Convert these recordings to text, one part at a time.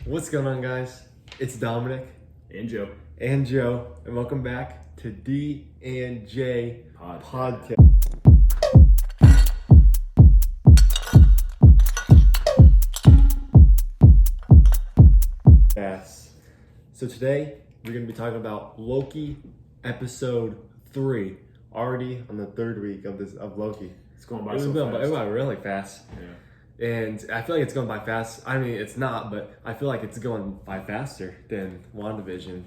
What's going on, guys? It's Dominic And Joe. and welcome back to D and J Podcast. Yes. So today we're going to be talking about Loki episode 3. Already on the third week of Loki. It's going by It so fast. went really fast. Yeah. And I feel like it's going by fast. I mean, it's not, but I feel like it's going by faster than WandaVision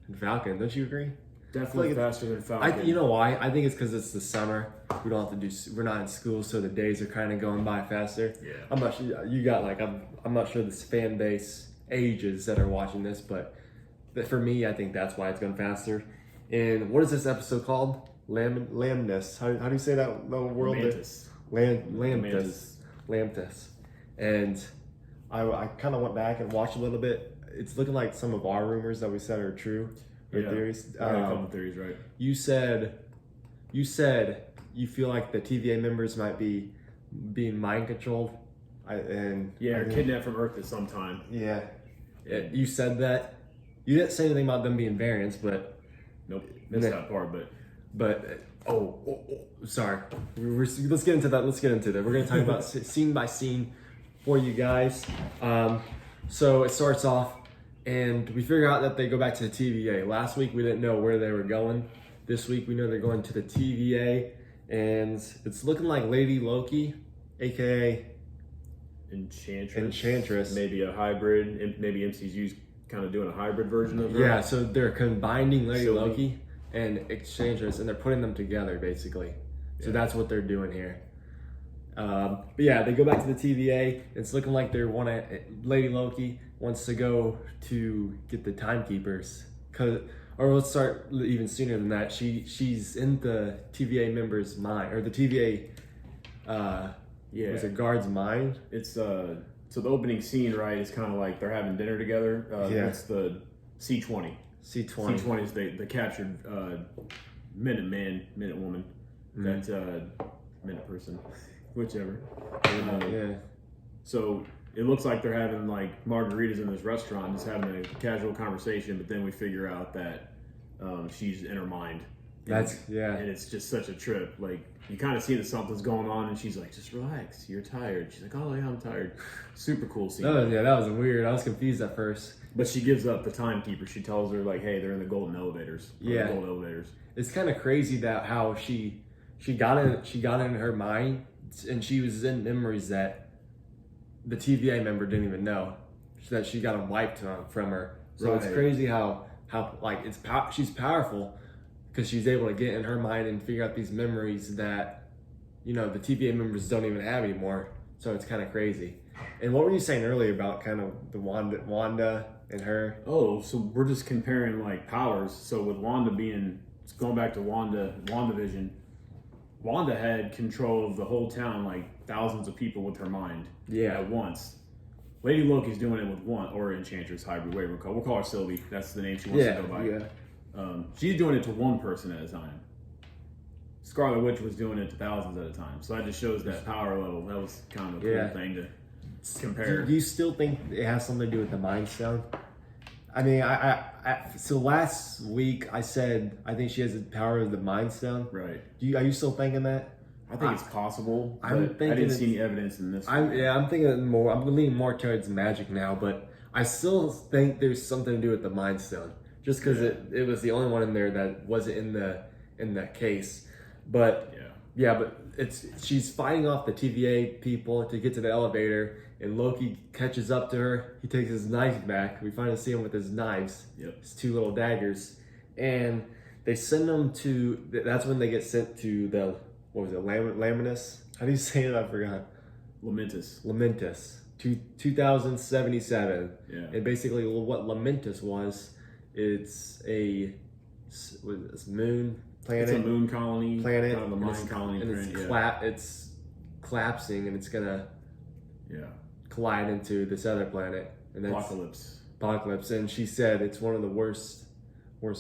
and Falcon. Don't you agree? Definitely like faster than Falcon. You know why? I think it's because it's the summer. We don't have to do. We're not in school, so the days are kind of going by faster. Yeah. I'm not sure. You got like I'm not sure this fan base ages that are watching this, but for me, I think that's why it's going faster. And what is this episode called? Lambness. How do you say that? The world. Mantis. Lamtus. And I kind of went back and watched a little bit. It's looking like some of our rumors that we said are true. Or theories. I got a couple theories, right? You said you feel like the TVA members might be being mind controlled. Or kidnapped from Earth at some time. Yeah. You said that. You didn't say anything about them being variants, but Nope, missed that part. But sorry. Let's get into that. We're going to talk about scene by scene for you guys. So it starts off, and we figure out that they go back to the TVA. Last week we didn't know where they were going. This week we know they're going to the TVA, and it's looking like Lady Loki, aka Enchantress. Maybe a hybrid. Maybe MCU's kind of doing a hybrid version of her. Yeah, so they're combining Lady Sylvie. Loki and Enchantress, and they're putting them together, basically. So that's what they're doing here. But yeah, they go back to the TVA. It's looking like Lady Loki wants to go to get the timekeepers. Or let's start even sooner than that. She's in the TVA member's mind, or the TVA was a guard's mind. It's so the opening scene, right, is kind of like they're having dinner together. It's the C-20. C-20. C-20 is the captured minute woman, that minute person, whichever. Yeah. So it looks like they're having like margaritas in this restaurant, just having a casual conversation, but then we figure out that she's in her mind. And it's just such a trip. Like, you kind of see that something's going on, and she's like, just relax, you're tired. She's like, oh yeah, I'm tired. Super cool scene. That was weird. I was confused at first. But she gives up the timekeeper. She tells her, like, hey, they're in the golden elevators. Yeah. The gold elevators. It's kind of crazy that how she got in her mind, and she was in memories that the TVA member didn't even know, that she got them wiped from her. So It's crazy how like she's powerful because she's able to get in her mind and figure out these memories that the TVA members don't even have anymore. So it's kind of crazy. And what were you saying earlier about kind of the Wanda and her? Oh, so we're just comparing like powers. So with Wanda going back to WandaVision, Wanda had control of the whole town, like thousands of people with her mind at once. Lady Loki's doing it with one, or Enchantress, hybrid, whatever we'll call her Sylvie. That's the name she wants to go by. Yeah. She's doing it to one person at a time. Scarlet Witch was doing it to thousands at a time. So that just shows that power level. That was kind of a cool thing to compare. Do you still think it has something to do with the Mind Stone? I mean, so last week I said I think she has the power of the Mind Stone. Right. Are you still thinking that? I think it's possible. But I didn't see any evidence in this. I'm thinking more. I'm leaning more towards magic now, but I still think there's something to do with the Mind Stone, just because it was the only one in there that wasn't in the case. But but she's fighting off the TVA people to get to the elevator, and Loki catches up to her. He takes his knife back. We finally see him with his knives. Yep. His two little daggers, and they send them to. That's when they get sent to the. What was it? Laminus? How do you say it? I forgot. Lamentus. 2077. Yeah. And basically, what Lamentus it's a moon planet. It's a moon colony. Planet. Kind of a mind colony. And it's collapsing, and it's gonna collide into this other planet. And that's Apocalypse. And she said it's one of the worst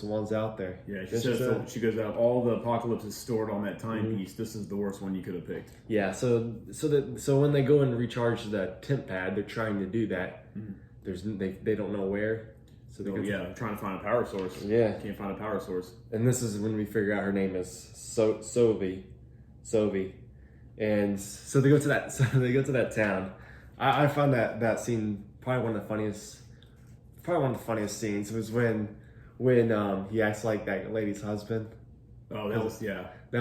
ones out there. Yeah, she goes out. All the Apocalypse is stored on that timepiece. This is the worst one you could have picked. Yeah. So when they go and recharge the temp pad, they're trying to do that. they don't know where. So they trying to find a power source. Yeah, can't find a power source. And this is when we figure out her name is Sovi, and so they go to that. So they go to that town. I found that scene probably one of the funniest scenes was when he acts like that lady's husband. Oh, that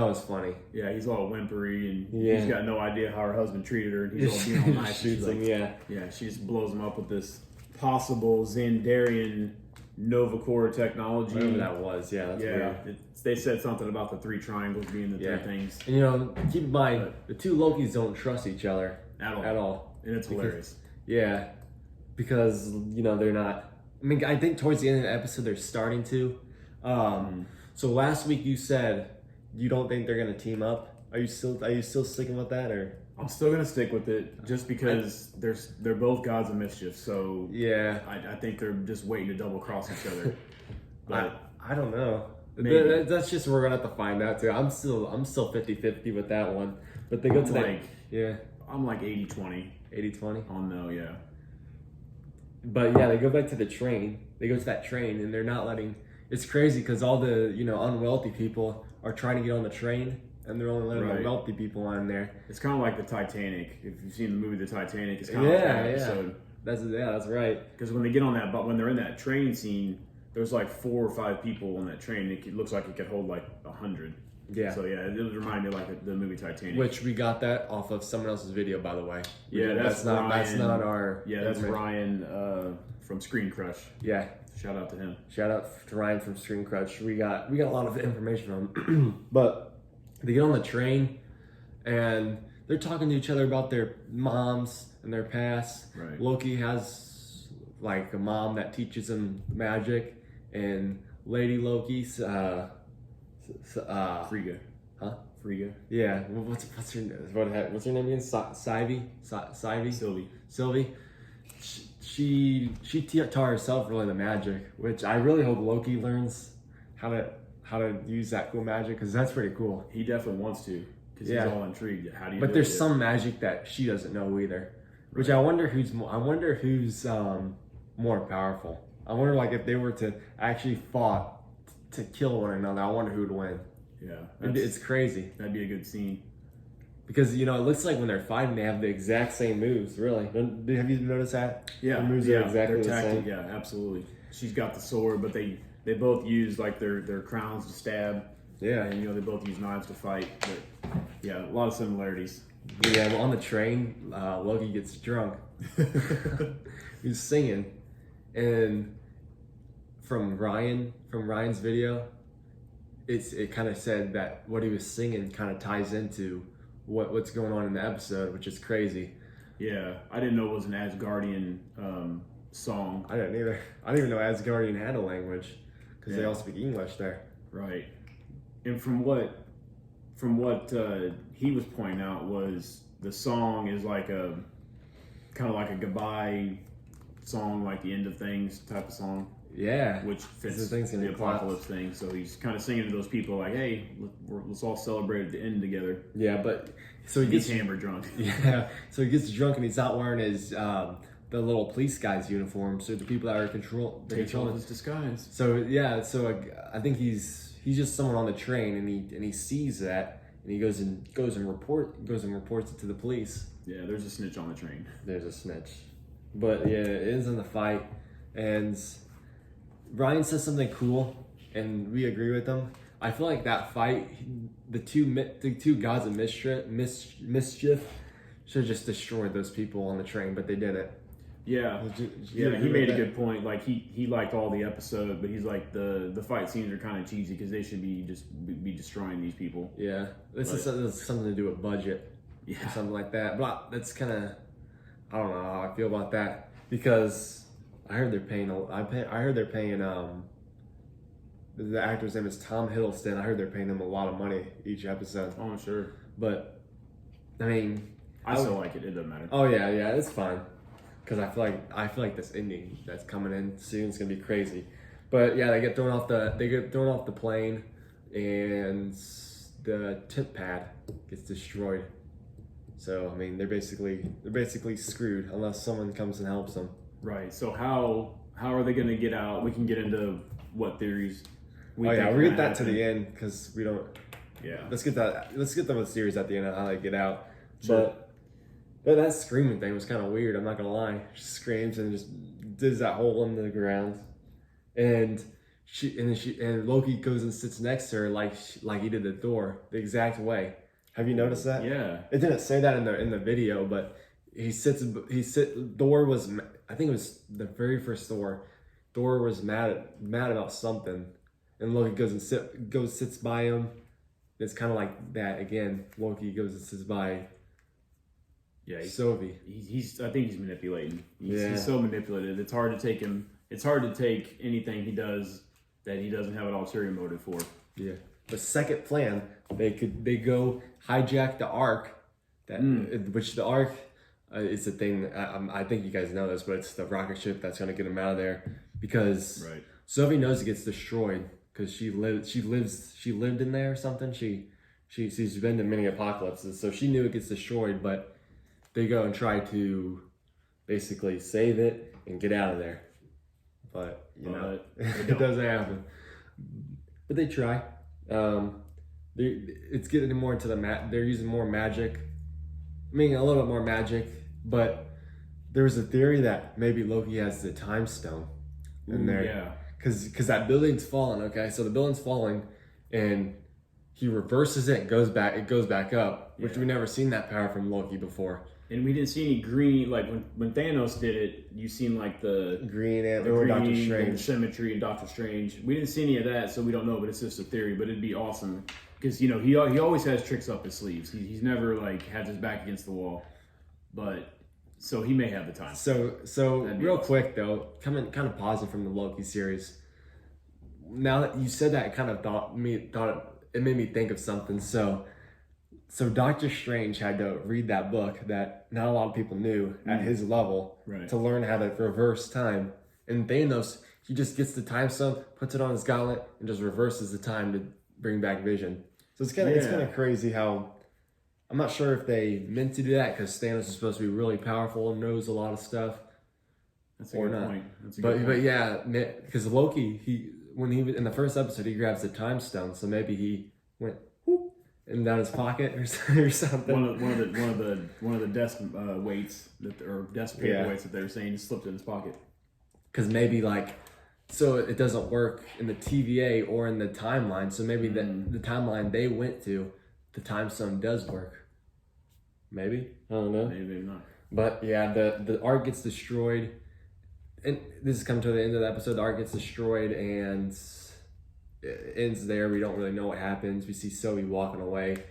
was funny. Yeah, he's all whimpery and he's got no idea how her husband treated her. And he's all being all nice. Shoots him, yeah. She just blows him up with this possible Xandarian Nova Core technology. Whatever that was, yeah. That's weird. They said something about the 3 triangles being the 3 things. And keep in mind, the 2 Lokis don't trust each other at all. And it's hilarious. Yeah, because they're not. I mean, I think towards the end of the episode they're starting to. So last week you said you don't think they're gonna team up. Are you still sticking with that, or? I'm still gonna stick with it just because they're both gods of mischief. So yeah, I think they're just waiting to double cross each other. But I don't know. That's just we're gonna have to find out too. I'm still 50-50 with that one. But they go to I'm like 80-20. 80-20? Oh no, yeah. But yeah, they go back to the train. They go to that train and they're not letting. It's crazy because all the unwealthy people are trying to get on the train. And they're only letting the wealthy people on there. It's kind of like the Titanic. If you've seen the movie The Titanic, it's kind of like that episode. That's right. Because when they get on that, but when they're in that train scene, there's like 4 or 5 people on that train. It looks like it could hold like 100. Yeah. So it would remind me of like the movie Titanic. Which we got that off of someone else's video, by the way. That's not our. Yeah, that's Ryan from Screen Crush. Yeah. Shout out to him. Shout out to Ryan from Screen Crush. We got a lot of information from him, but. They get on the train, and they're talking to each other about their moms and their past. Right. Loki has like a mom that teaches him magic, and Lady Loki's Frigga. Huh? Frigga. Yeah. What's her name again? Sylvie. Sylvie. She taught herself really the magic, which I really hope Loki learns how to use that cool magic, because that's pretty cool. He definitely wants to, because he's all intrigued. How do you? But there's some magic that she doesn't know either, which I wonder who's more powerful. I wonder if they were to actually fought to kill one another. I wonder who would win. Yeah, it's crazy. That'd be a good scene. Because it looks like when they're fighting, they have the exact same moves. Really, have you noticed that? Yeah, the moves are exactly the same. Yeah, absolutely. She's got the sword, but they both use like their crowns to stab. Yeah. And they both use knives to fight. But yeah, a lot of similarities. Yeah, on the train, Loki gets drunk. He's singing. And from Ryan's video, it kind of said that what he was singing kind of ties into what's going on in the episode, which is crazy. Yeah, I didn't know it was an Asgardian song. I didn't either. I didn't even know Asgardian had a language, because they all speak English there. Right. And from what he was pointing out was the song is like a kind of like a goodbye song, like the end of things type of song. Yeah. Which fits the apocalypse thing. So he's kind of singing to those people like, hey, let's all celebrate at the end together. Yeah, but so he gets hammered drunk. Yeah. So he gets drunk and he's not wearing his the little police guy's uniform. So the people that are controlling his disguise. So yeah. So I think he's just someone on the train, and he sees that, and he goes and reports it to the police. Yeah, there's a snitch on the train. There's a snitch, but yeah, it ends in the fight, and Ryan says something cool, and we agree with him. I feel like that fight, the two gods of mischief should have just destroyed those people on the train, but they didn't. Yeah, he made a good point. Like he liked all the episode, but he's like the fight scenes are kind of cheesy because they should be destroying these people. Yeah, this is something to do with budget, or something like that. But that's kind of, I don't know how I feel about that, because I heard they're paying the actor's name is Tom Hiddleston. I heard they're paying him a lot of money each episode. Oh, sure. But I mean, I still like it. It doesn't matter. Oh yeah, it's fine. Because I feel like this ending that's coming in soon is gonna be crazy. But yeah, they get thrown off the plane, and the tip pad gets destroyed. So I mean, they're basically screwed unless someone comes and helps them. Right. So how are they going to get out? We can get into what theories. We'll get that to the end because we don't. Yeah. Let's get the series at the end of how they get out. Sure. But that screaming thing was kind of weird. I'm not gonna lie. She screams and just digs that hole in the ground, and Loki goes and sits next to her like he did the door the exact way. Have you noticed that? Yeah. It didn't say that in the video, but Thor was, I think it was the very first Thor. Thor was mad about something, and Loki goes and sits by him. It's kind of like that again. Loki goes and sits by. Yeah, Sylvie. I think he's manipulating. He's so manipulative. It's hard to take him. It's hard to take anything he does that he doesn't have an ulterior motive for. Yeah. The second plan, they go hijack the Ark, which the Ark is the thing. I think you guys know this, but it's the rocket ship that's gonna get them out of there because Sylvie knows it gets destroyed because she lived in there or something. She's been to many apocalypses, so she knew it gets destroyed, but they go and try to basically save it and get out of there. But, it doesn't happen. But they try. It's getting more into they're using more magic. I mean, a little bit more magic. But there was a theory that maybe Loki has the time stone in there. Yeah. Because that building's falling, okay? So the building's falling and he reverses it, it goes back up, which we've never seen that power from Loki before. And we didn't see any green, like when Thanos did it, you seen like the green or Doctor Strange. And symmetry and Doctor Strange. We didn't see any of that, so we don't know, but it's just a theory. But it'd be awesome because he always has tricks up his sleeves. He's never like had his back against the wall, but so he may have the time. So real awesome. Quick though, kind of pausing from the Loki series. Now that you said that, it kind of it made me think of something. So Doctor Strange had to read that book that not a lot of people knew at his level to learn how to reverse time. And Thanos, he just gets the time stone, puts it on his gauntlet, and just reverses the time to bring back Vision. So it's kind of crazy how I'm not sure if they meant to do that because Thanos is supposed to be really powerful and knows a lot of stuff. That's a good point. But yeah, because Loki, when he was in the first episode, he grabs the time stone, so maybe he went and down his pocket or something. One of the desk weights or desk paper weights that they were saying slipped in his pocket. Because maybe so it doesn't work in the TVA or in the timeline. So maybe the timeline they went to, the time stone does work. Maybe, I don't know. Maybe not. But yeah, the Ark gets destroyed, and this is coming to the end of the episode. The Ark gets destroyed and it ends there. We don't really know what happens. We see Sylvie walking away,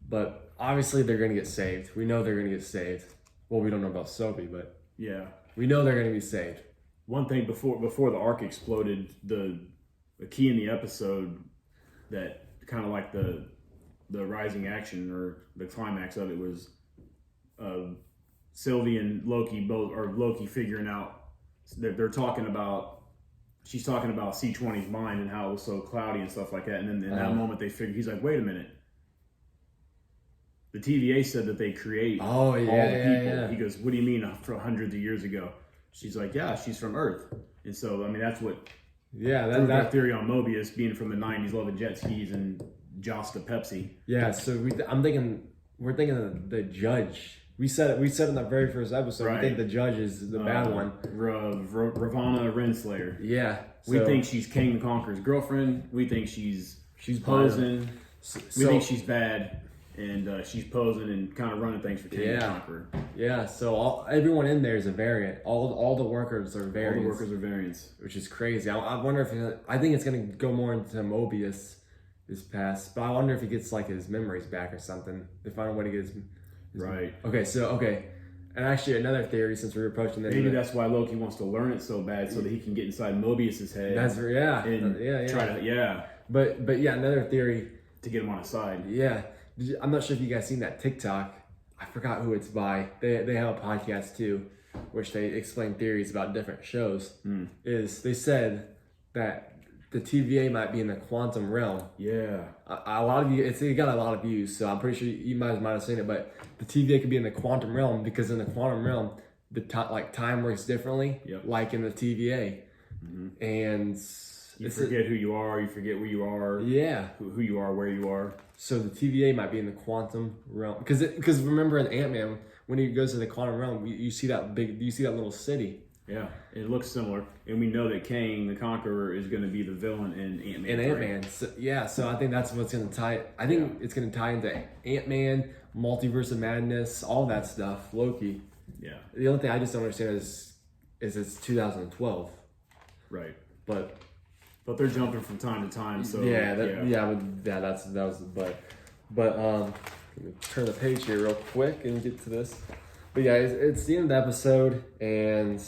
but obviously they're going to get saved. We know they're going to get saved. Well, we don't know about Sylvie, but yeah, we know they're going to be saved. One thing before the Ark exploded, the key in the episode that kind of like the rising action or the climax of it was Sylvie and Loki Loki figuring out they're talking about. She's talking about C20's mind and how it was so cloudy and stuff like that. And then in that moment, they figure he's like, wait a minute. The TVA said that they create all the people. Yeah. He goes, what do you mean for hundreds of years ago? She's like, yeah, she's from Earth. And so, I mean, that's what that theory on Mobius being from the 90s, loving jet skis and Josta Pepsi. Yeah, so we're thinking of the judge. We said in the very first episode, we think the judge is the bad one. Ravonna Renslayer. Yeah. We think she's King the Conqueror's girlfriend. We think she's posing. We think she's bad. And she's posing and kind of running things for King the Conqueror. Yeah, so everyone in there is a variant. All the workers are variants. All the workers are variants. Which is crazy. I wonder if I think it's going to go more into Mobius this past. But I wonder if he gets his memories back or something. They find a way to get his right. Okay. And actually, another theory, since we're approaching this. Maybe that's why Loki wants to learn it so bad, so that he can get inside Mobius's head. That's Try to But yeah, another theory to get him on his side. Yeah, I'm not sure if you guys seen that TikTok. I forgot who it's by. They have a podcast too, which they explain theories about different shows. They said that the TVA might be in the quantum realm. Yeah. A lot of you, it got a lot of views, so I'm pretty sure you might have seen it, but the TVA could be in the quantum realm because in the quantum realm, like time works differently, like in the TVA, and you forget who you are, you forget where you are, who you are, where you are. So the TVA might be in the quantum realm because remember in Ant-Man when he goes to the quantum realm, you see that little city. Yeah, it looks similar, and we know that Kang the Conqueror is going to be the villain in Ant-Man. In Ant-Man, so I think that's what's going to tie. I think it's going to tie into Ant-Man, Multiverse of Madness, all that stuff. Loki. Yeah. The only thing I just don't understand is it's 2012. Right. But they're jumping from time to time. So but let me turn the page here real quick and get to this. But yeah, it's the end of the episode, and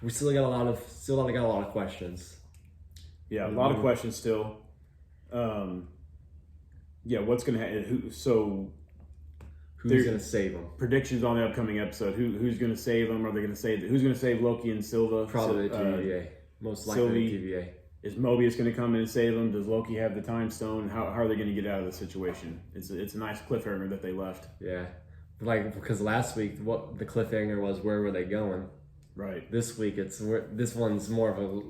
we still got a lot of questions. Yeah, a lot of questions still. What's gonna happen? Who's gonna save them? Predictions on the upcoming episode. Who's gonna save them? Are they gonna save? Who's gonna save Loki and Silva? Probably the TVA. Most likely the TVA. Is Mobius gonna come in and save them? Does Loki have the time stone? How are they gonna get out of the situation? It's a nice cliffhanger that they left. Yeah. Because last week, what the cliffhanger was, where were they going? Right. This week, this one's more of a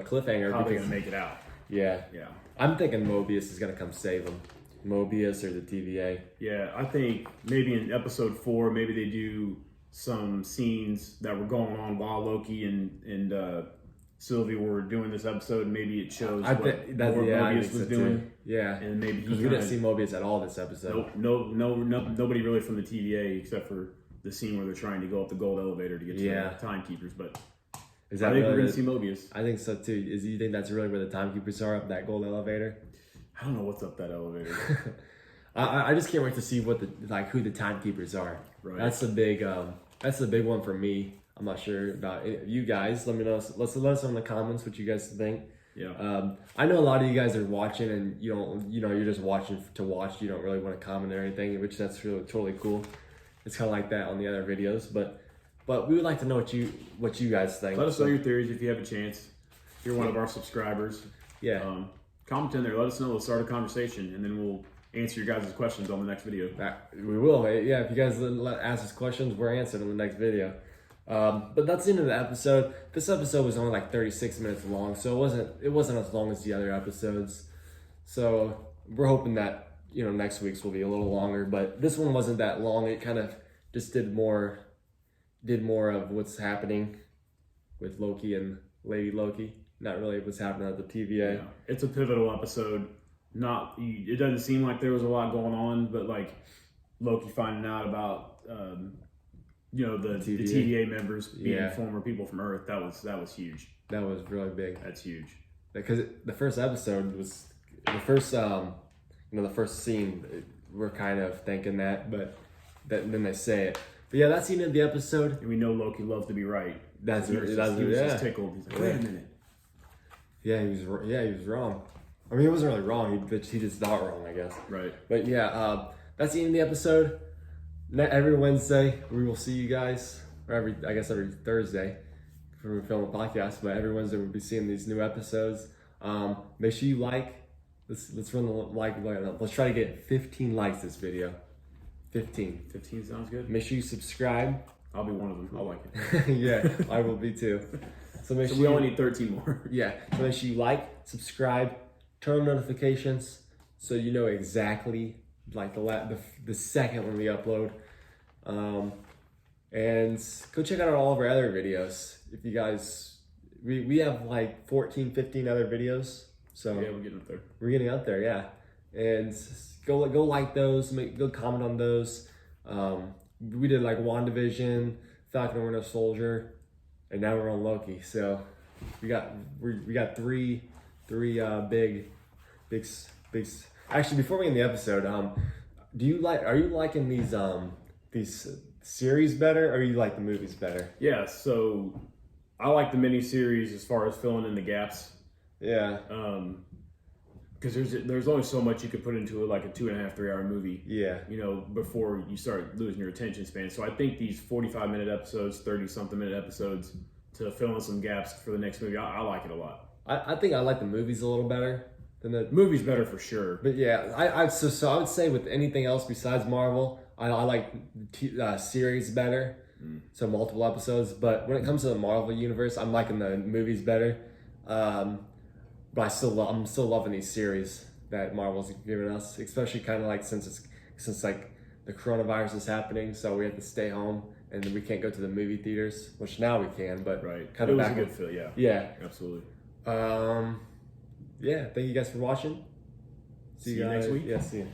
cliffhanger. How are they gonna make it out? Yeah. Yeah. I'm thinking Mobius is gonna come save them. Mobius or the TVA. Yeah, I think maybe in episode 4, maybe they do some scenes that were going on while Loki and Sylvie were doing this episode. Maybe it shows Mobius was doing. Too. Yeah, and maybe we didn't see Mobius at all this episode. Nobody really from the TVA except for the scene where they're trying to go up the gold elevator to get to the timekeepers. But I think we're going to see Mobius. I think so too. You think that's really where the timekeepers are, up that gold elevator? I don't know what's up that elevator. I just can't wait to see who the timekeepers are. Right. That's the big one for me. I'm not sure about you guys. Let me know. Let us know in the comments what you guys think. Yeah. I know a lot of you guys are watching and you're just watching to watch. You don't really want to comment or anything, which that's really totally cool. It's kind of like that on the other videos, but we would like to know what you guys think. Let us know your theories if you have a chance. If you're one of our subscribers. Yeah. Comment in there. Let us know. Let's start a conversation, and then we'll answer your guys' questions on the next video. We will. Yeah, if you guys ask us questions, we're answering in the next video. But that's the end of the episode. This episode was only like 36 minutes long, so it wasn't as long as the other episodes. So we're hoping that next week's will be a little longer, but this one wasn't that long. It kind of just did more of what's happening with Loki and Lady Loki. Not really what's happening at the TVA. Yeah. It's a pivotal episode. It doesn't seem like there was a lot going on, but like Loki finding out about the TVA members being former people from Earth, that was huge. That was really big. That's huge. Because the first episode was the first scene. We're kind of thinking that, but then they say it. But yeah, that's the end of the episode. And we know Loki loves to be right. He was just tickled. He's like, wait a minute. Yeah, he was wrong. I mean, he wasn't really wrong. He just thought wrong, I guess. Right. But yeah, that's the end of the episode. Every Wednesday, we will see you guys, or every Thursday, when we film a podcast. But every Wednesday, we'll be seeing these new episodes. Make sure you like. Let's run the like button up. Let's try to get 15 likes this video. 15. 15 sounds good. Make sure you subscribe. I'll be one of them. I'll like it. Yeah, I will be too. So we only need 13 more. Yeah. So make sure you like, subscribe, turn on notifications so you know exactly like the second when we upload. And go check out all of our other videos. If you guys, we have like 14, 15 other videos. So yeah, we're getting up there. We're getting up there, yeah. And go like those, go comment on those. We did like WandaVision, Falcon and Winter Soldier, and now we're on Loki. So we got three big. Actually, before we end the episode, are you liking these series better, or you like the movies better? Yeah, so I like the miniseries as far as filling in the gaps. Yeah. Because there's only so much you could put into like a 2.5, 3 hour movie. Yeah. Before you start losing your attention span. So I think these 45-minute episodes, 30-something minute episodes to fill in some gaps for the next movie, I like it a lot. I think I like the movies a little better than the movies better for sure. But yeah, I would say with anything else besides Marvel, I like the series better. So multiple episodes. But when it comes to the Marvel universe, I'm liking the movies better. But I'm still loving these series that Marvel's giving us, especially kind of like since like the coronavirus is happening, so we have to stay home and we can't go to the movie theaters, which now we can, but kind of back. It was a good feel, yeah, absolutely. Yeah, thank you guys for watching. See you next week. Yeah, see you.